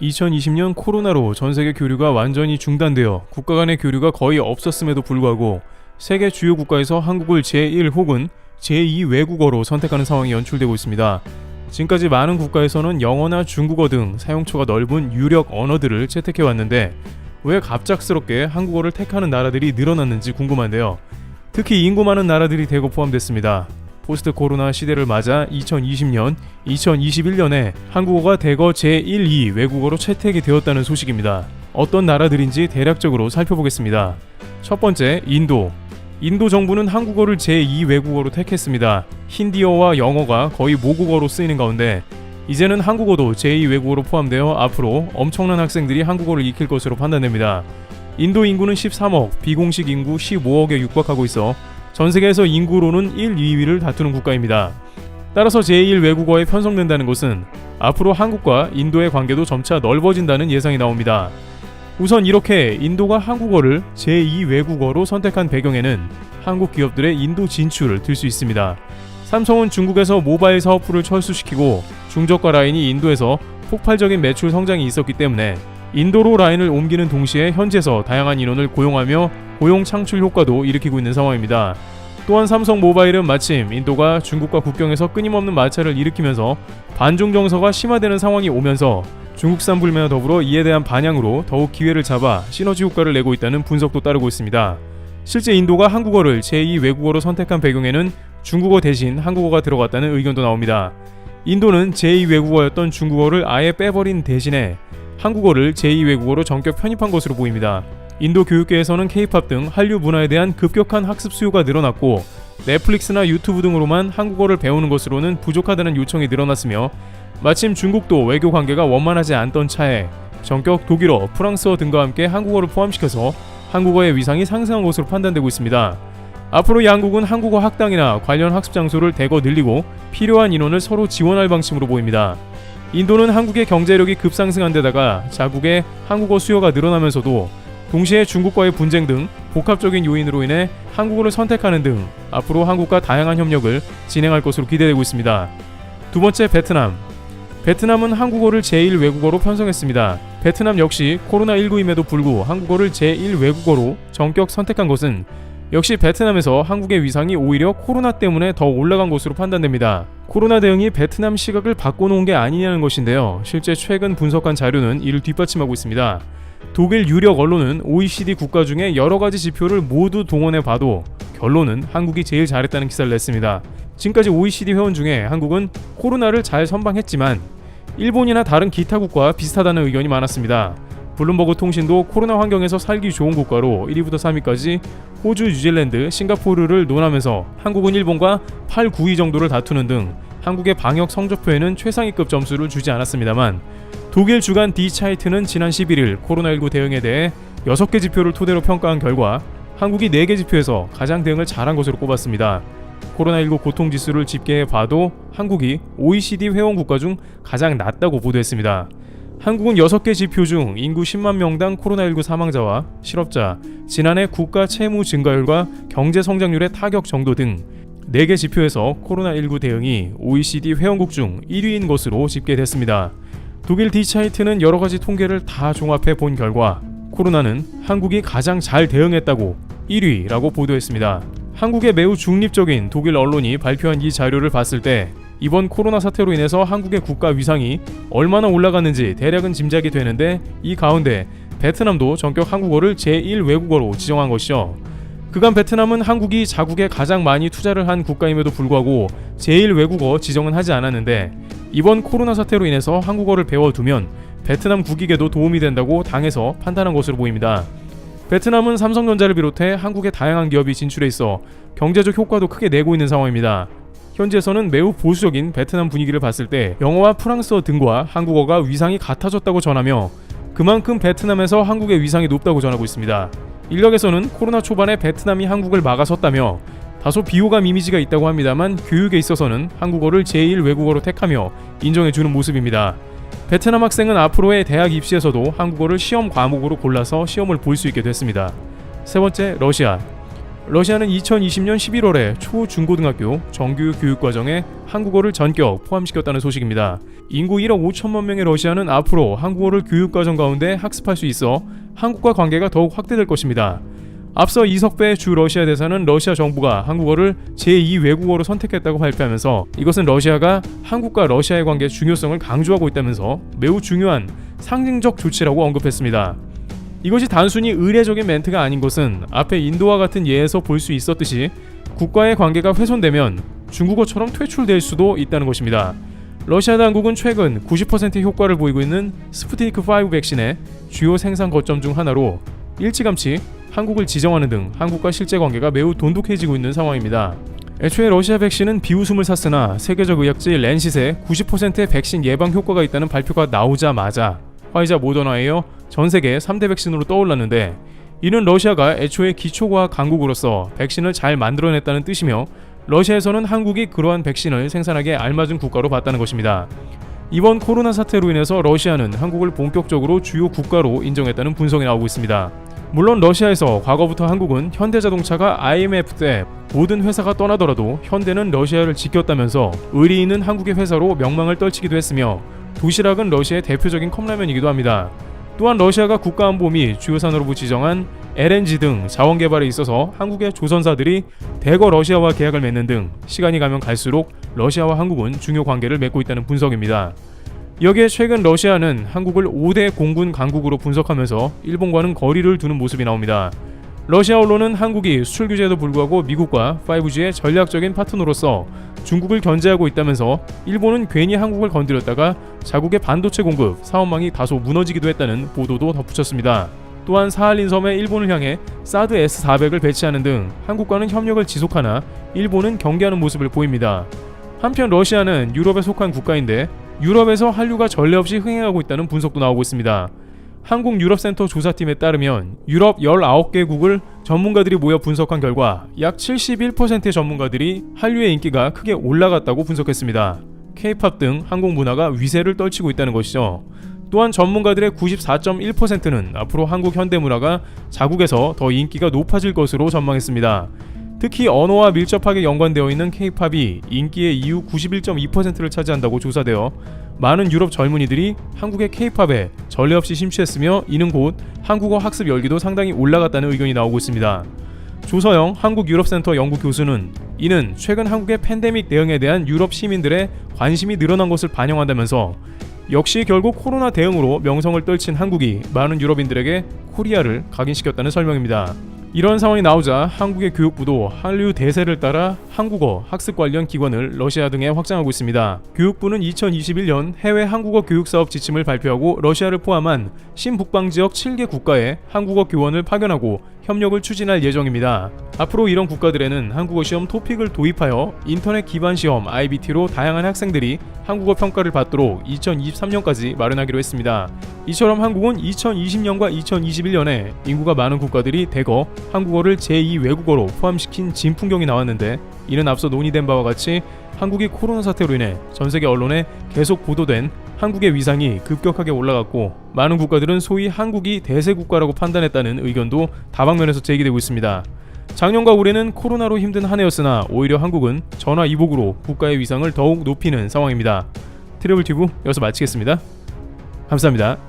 2020년 코로나로 전세계 교류가 완전히 중단되어 국가 간의 교류가 거의 없었음에도 불구하고 세계 주요 국가에서 한국을 제1 혹은 제2 외국어로 선택하는 상황이 연출되고 있습니다. 지금까지 많은 국가에서는 영어나 중국어 등 사용처가 넓은 유력 언어들을 채택해왔는데 왜 갑작스럽게 한국어를 택하는 나라들이 늘어났는지 궁금한데요. 특히 인구 많은 나라들이 대거 포함됐습니다. 포스트 코로나 시대를 맞아 2020년, 2021년에 한국어가 대거 제1, 2 외국어로 채택이 되었다는 소식입니다. 어떤 나라들인지 대략적으로 살펴보겠습니다. 첫 번째, 인도. 인도 정부는 한국어를 제2 외국어로 택했습니다. 힌디어와 영어가 거의 모국어로 쓰이는 가운데 이제는 한국어도 제2 외국어로 포함되어 앞으로 엄청난 학생들이 한국어를 익힐 것으로 판단됩니다. 인도 인구는 13억, 비공식 인구 15억에 육박하고 있어 전 세계에서 인구로는 1, 2위를 다투는 국가입니다. 따라서 제1 외국어에 편성된다는 것은 앞으로 한국과 인도의 관계도 점차 넓어진다는 예상이 나옵니다. 우선 이렇게 인도가 한국어를 제2 외국어로 선택한 배경에는 한국 기업들의 인도 진출을 들 수 있습니다. 삼성은 중국에서 모바일 사업부를 철수시키고 중저가 라인이 인도에서 폭발적인 매출 성장이 있었기 때문에 인도로 라인을 옮기는 동시에 현지에서 다양한 인원을 고용하며 고용 창출 효과도 일으키고 있는 상황입니다. 또한 삼성 모바일은 마침 인도가 중국과 국경에서 끊임없는 마찰을 일으키면서 반중 정서가 심화되는 상황이 오면서 중국산 불매와 더불어 이에 대한 반향으로 더욱 기회를 잡아 시너지 효과를 내고 있다는 분석도 따르고 있습니다. 실제 인도가 한국어를 제2 외국어로 선택한 배경에는 중국어 대신 한국어가 들어갔다는 의견도 나옵니다. 인도는 제2 외국어였던 중국어를 아예 빼버린 대신에 한국어를 제2 외국어로 전격 편입한 것으로 보입니다. 인도 교육계에서는 K-POP 등 한류 문화에 대한 급격한 학습 수요가 늘어났고 넷플릭스나 유튜브 등으로만 한국어를 배우는 것으로는 부족하다는 요청이 늘어났으며 마침 중국도 외교 관계가 원만하지 않던 차에 전격 독일어, 프랑스어 등과 함께 한국어를 포함시켜서 한국어의 위상이 상승한 것으로 판단되고 있습니다. 앞으로 양국은 한국어 학당이나 관련 학습 장소를 대거 늘리고 필요한 인원을 서로 지원할 방침으로 보입니다. 인도는 한국의 경제력이 급상승한 데다가 자국의 한국어 수요가 늘어나면서도 동시에 중국과의 분쟁 등 복합적인 요인으로 인해 한국어를 선택하는 등 앞으로 한국과 다양한 협력을 진행할 것으로 기대되고 있습니다. 두 번째, 베트남. 베트남은 한국어를 제1 외국어로 편성했습니다. 베트남 역시 코로나19임에도 불구하고 한국어를 제1 외국어로 전격 선택한 것은 역시 베트남에서 한국의 위상이 오히려 코로나 때문에 더 올라간 것으로 판단됩니다. 코로나 대응이 베트남 시각을 바꿔놓은 게 아니냐는 것인데요. 실제 최근 분석한 자료는 이를 뒷받침하고 있습니다. 독일 유력 언론은 OECD 국가 중에 여러 가지 지표를 모두 동원해 봐도 결론은 한국이 제일 잘했다는 기사를 냈습니다. 지금까지 OECD 회원 중에 한국은 코로나를 잘 선방했지만 일본이나 다른 기타 국가와 비슷하다는 의견이 많았습니다. 블룸버그 통신도 코로나 환경에서 살기 좋은 국가로 1위부터 3위까지 호주, 뉴질랜드, 싱가포르를 논하면서 한국은 일본과 8, 9위 정도를 다투는 등 한국의 방역 성적표에는 최상위급 점수를 주지 않았습니다만 독일 주간 디 차이트는 지난 11일 코로나19 대응에 대해 6개 지표를 토대로 평가한 결과 한국이 4개 지표에서 가장 대응을 잘한 것으로 꼽았습니다. 코로나19 고통지수를 집계해 봐도 한국이 OECD 회원 국가 중 가장 낮다고 보도했습니다. 한국은 6개 지표 중 인구 10만 명당 코로나19 사망자와 실업자, 지난해 국가 채무 증가율과 경제 성장률의 타격 정도 등 4개 지표에서 코로나19 대응이 OECD 회원국 중 1위인 것으로 집계됐습니다. 독일 디차이트는 여러가지 통계를 다 종합해 본 결과 코로나는 한국이 가장 잘 대응했다고 1위라고 보도했습니다. 한국의 매우 중립적인 독일 언론이 발표한 이 자료를 봤을 때 이번 코로나 사태로 인해서 한국의 국가 위상이 얼마나 올라갔는지 대략은 짐작이 되는데 이 가운데 베트남도 전격 한국어를 제1 외국어로 지정한 것이죠. 그간 베트남은 한국이 자국에 가장 많이 투자를 한 국가임에도 불구하고 제1 외국어 지정은 하지 않았는데 이번 코로나 사태로 인해서 한국어를 배워두면 베트남 국익에도 도움이 된다고 당에서 판단한 것으로 보입니다. 베트남은 삼성전자를 비롯해 한국의 다양한 기업이 진출해 있어 경제적 효과도 크게 내고 있는 상황입니다. 현지에서는 매우 보수적인 베트남 분위기를 봤을 때 영어와 프랑스어 등과 한국어가 위상이 같아졌다고 전하며 그만큼 베트남에서 한국의 위상이 높다고 전하고 있습니다. 인력에서는 코로나 초반에 베트남이 한국을 막아섰다며 다소 비호감 이미지가 있다고 합니다만 교육에 있어서는 한국어를 제1 외국어로 택하며 인정해주는 모습입니다. 베트남 학생은 앞으로의 대학 입시에서도 한국어를 시험 과목으로 골라서 시험을 볼 수 있게 됐습니다. 세 번째, 러시아. 러시아는 2020년 11월에 초중고등학교 정규 교육과정에 한국어를 전격 포함시켰다는 소식입니다. 인구 1억 5천만 명의 러시아는 앞으로 한국어를 교육과정 가운데 학습할 수 있어 한국과 관계가 더욱 확대될 것입니다. 앞서 이석배 주 러시아 대사는 러시아 정부가 한국어를 제2 외국어로 선택했다고 발표하면서 이것은 러시아가 한국과 러시아의 관계의 중요성을 강조하고 있다면서 매우 중요한 상징적 조치라고 언급했습니다. 이것이 단순히 의례적인 멘트가 아닌 것은 앞에 인도와 같은 예에서 볼 수 있었듯이 국가의 관계가 훼손되면 중국어처럼 퇴출될 수도 있다는 것입니다. 러시아 당국은 최근 90%의 효과를 보이고 있는 스푸트니크5 백신의 주요 생산 거점 중 하나로 일찌감치 한국을 지정하는 등 한국과 실제 관계가 매우 돈독해지고 있는 상황입니다. 애초에 러시아 백신은 비웃음을 샀으나 세계적 의학지 랜싯에 90%의 백신 예방 효과가 있다는 발표가 나오자마자 화이자 모더나에 이어 전 세계 3대 백신으로 떠올랐는데 이는 러시아가 애초에 기초과학 강국으로서 백신을 잘 만들어냈다는 뜻이며 러시아에서는 한국이 그러한 백신을 생산하기에 알맞은 국가로 봤다는 것입니다. 이번 코로나 사태로 인해서 러시아는 한국을 본격적으로 주요 국가로 인정했다는 분석이 나오고 있습니다. 물론 러시아에서 과거부터 한국은 현대자동차가 IMF 때 모든 회사가 떠나더라도 현대는 러시아를 지켰다면서 의리 있는 한국의 회사로 명망을 떨치기도 했으며 도시락은 러시아의 대표적인 컵라면이기도 합니다. 또한 러시아가 국가안보 및 주요 산업으로 지정한 LNG 등 자원 개발에 있어서 한국의 조선사들이 대거 러시아와 계약을 맺는 등 시간이 가면 갈수록 러시아와 한국은 중요 관계를 맺고 있다는 분석입니다. 여기에 최근 러시아는 한국을 5대 공군 강국으로 분석하면서 일본과는 거리를 두는 모습이 나옵니다. 러시아 언론은 한국이 수출 규제에도 불구하고 미국과 5G의 전략적인 파트너로서 중국을 견제하고 있다면서 일본은 괜히 한국을 건드렸다가 자국의 반도체 공급, 사업망이 다소 무너지기도 했다는 보도도 덧붙였습니다. 또한 사할린 섬에 일본을 향해 사드 S-400을 배치하는 등 한국과는 협력을 지속하나 일본은 경계하는 모습을 보입니다. 한편 러시아는 유럽에 속한 국가인데 유럽에서 한류가 전례 없이 흥행하고 있다는 분석도 나오고 있습니다. 한국유럽센터 조사팀에 따르면 유럽 19개국을 전문가들이 모여 분석한 결과 약 71%의 전문가들이 한류의 인기가 크게 올라갔다고 분석했습니다. K-POP 등 한국 문화가 위세를 떨치고 있다는 것이죠. 또한 전문가들의 94.1%는 앞으로 한국 현대문화가 자국에서 더 인기가 높아질 것으로 전망했습니다. 특히 언어와 밀접하게 연관되어 있는 K-POP이 인기의 이유 91.2%를 차지한다고 조사되어 많은 유럽 젊은이들이 한국의 K-POP에 전례 없이 심취했으며 이는 곧 한국어 학습 열기도 상당히 올라갔다는 의견이 나오고 있습니다. 조서영 한국유럽센터 연구 교수는 이는 최근 한국의 팬데믹 대응에 대한 유럽 시민들의 관심이 늘어난 것을 반영한다면서 역시 결국 코로나 대응으로 명성을 떨친 한국이 많은 유럽인들에게 코리아를 각인시켰다는 설명입니다. 이런 상황이 나오자 한국의 교육부도 한류 대세를 따라 한국어 학습 관련 기관을 러시아 등에 확장하고 있습니다. 교육부는 2021년 해외 한국어 교육사업 지침을 발표하고 러시아를 포함한 신북방 지역 7개 국가에 한국어 교원을 파견하고 협력을 추진할 예정입니다. 앞으로 이런 국가들에는 한국어 시험 토픽을 도입하여 인터넷 기반 시험 IBT로 다양한 학생들이 한국어 평가를 받도록 2023년까지 마련하기로 했습니다. 이처럼 한국은 2020년과 2021년에 인구가 많은 국가들이 대거 한국어를 제2 외국어로 포함시킨 진풍경이 나왔는데 이는 앞서 논의된 바와 같이 한국이 코로나 사태로 인해 전세계 언론에 계속 보도된 한국의 위상이 급격하게 올라갔고 많은 국가들은 소위 한국이 대세 국가라고 판단했다는 의견도 다방면에서 제기되고 있습니다. 작년과 올해는 코로나로 힘든 한 해였으나 오히려 한국은 전화위복으로 국가의 위상을 더욱 높이는 상황입니다. 트래블튜브 여기서 마치겠습니다. 감사합니다.